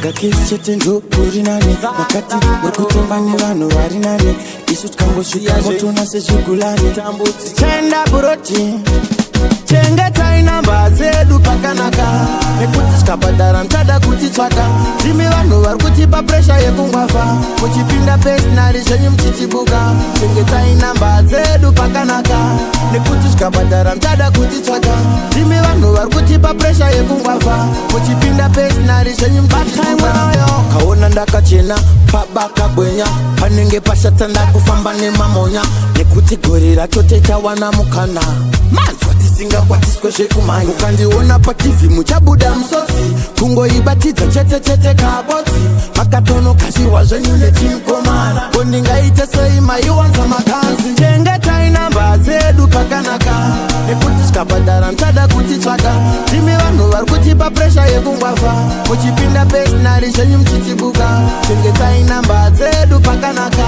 Tsaga kesi chete ndo kuri nani Makati murikutemba ni vanhu vari nani Isu tukangosvika motona sezvigulani Tichaenda buroti chengetai namba dzedu pakanaka Nekuti tikabhadhara muchada kutitsvaka Timi vanhu vari kutipa presha yekungwafa Muchipinda pesinari zvenyu muchichibuka Chengetai namba dzedu pakanaka Nekuti tikabhadhara muchada kutitsvaka Timi vanhu vari kutipa presha yekungwafa Muchipinda pesinari zvenyu muchichibuka Kaona ndakachena pabaka bwenya Panenge pashata ndakufamba nemamonya Nekuti gori racho techawana mukana Manzwa tisingakwatiswe zvekumanya Ukandiona paTV muchabuda musodzi Kungoibatidza chete chete kabodzi Makatonokashirwa zvenyu nechimkomana Kondingaite sei maiwanza makanzi Chengetai namba dzedu pakanaka Nekuti tikabhadhara muchada kutitsvaka Timi vanhu vari kutipa presha yekungwafa Muchipinda pesinari zvenyu muchichibuka Chengetai namba dzedu pakanaka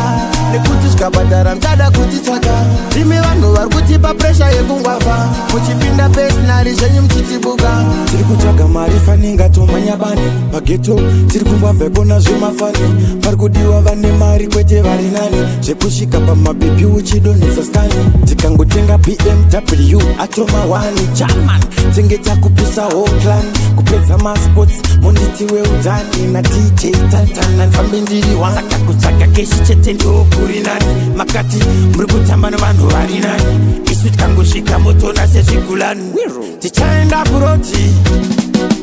Nekuti tikabhadhara muchada kutitsvaka Timi vanhu vari kutipa presha yekungwafa Muchipinda pesinari zvenyu muchichibuka Tiri kutsvaga mari faninga tomanya bani Pageto tiri kumbabvepo nazvemafani Pari kudiwa vane mari kwete vari nani Zvekusvika pamabhipi uchidonhesa skani Tikangotenga BMW atoma 1 German Tengeta kupisa whole clan Kupedza masports monditi weudhani Na DJ Tantana Fambi ndiri one Saka kutsvaga keshi chete ndo kuri nani Makati muri kutamba nevanhu vari nani Isu tikangosvika motona sezvigulani Tichaenda buroti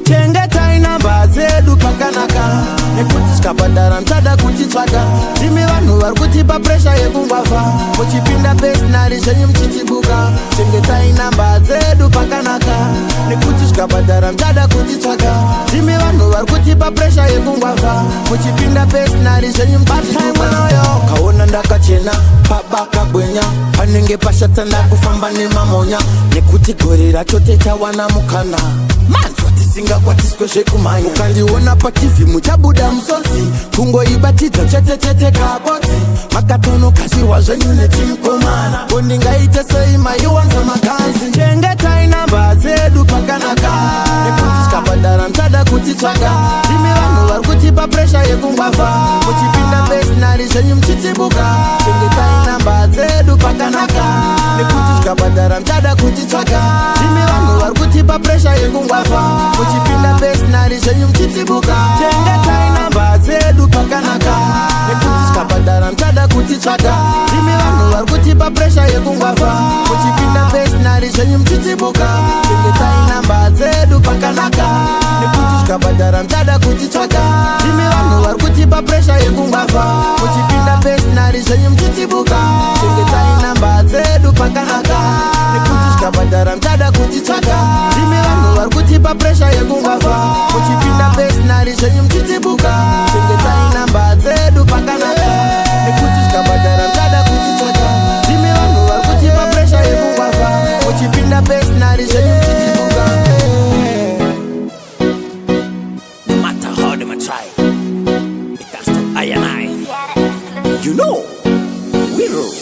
chengetai namba dzedu pakanaka Nekuti tikabhadhara muchada kutitsvaka Timi vanhu vari kutipa presha yekungwafa Muchipinda pesinari zvenyu muchichibuka Chengetai namba dzedu pakanaka Nekuti tikabhadhara muchada kutitsvaka Timi vanhu vari kutipa presha yekungwafa Muchipinda pesinari zvenyu muchichibuka Kaona ndakachena pabaka bwenya Panenge pashata ndakufamba nemamonya Nekuti gori racho techawana mukana Manzwa tisingakwatiswe zvekumanya Ukandiona paTV muchabuda musodzi Kungoibatidza chete chete kabodzi Makatonokashirwa zvenyu nechimkomana Kondingaite sei maiwanza makanzi Chengetai namba dzedu pakanaka Nekuti tikabhadhara muchada kutitsvaka Timi vanhu vari kutipa presha yekungwafa Muchipinda pesinari zvenyu muchichibuka Chengetai namba dzedu pakanaka Nekuti tikabhadhara muchada kutitsvaka Timi vanhu vari kutipa presha yekungwafa Muchipinda pesinari zvenyu muchichibuka Chengetai namba dzedu pakanaka Nekuti tikabhadhara muchada kutitsvaka Timi vanhu vari kutipa presha yekungwafa Muchipinda pesinari zvenyu muchichibuka Chengetai namba dzedu pakanaka Nekuti tikabhadhara muchada kutitsvaka Timi vanhu vari kutipa presha yekungwafa Muchipinda pesinari zvenyu muchichibuka Chengetai namba dzedu pakanaka Nekuti tikabhadhara muchada kutitsvaka Timi vanhu vari kutipa presha yekungwafa Muchipinda pesinari zvenyu muchichibuka Chengetai namba dzedu pakanaka Nekuti tikabhadhara muchada kutitsvaka Timi vanhu vari kutipa presha yekungwafa Muchipinda pesinari zvenyu muchichibuka No matter how them try It has to I and I You know We rule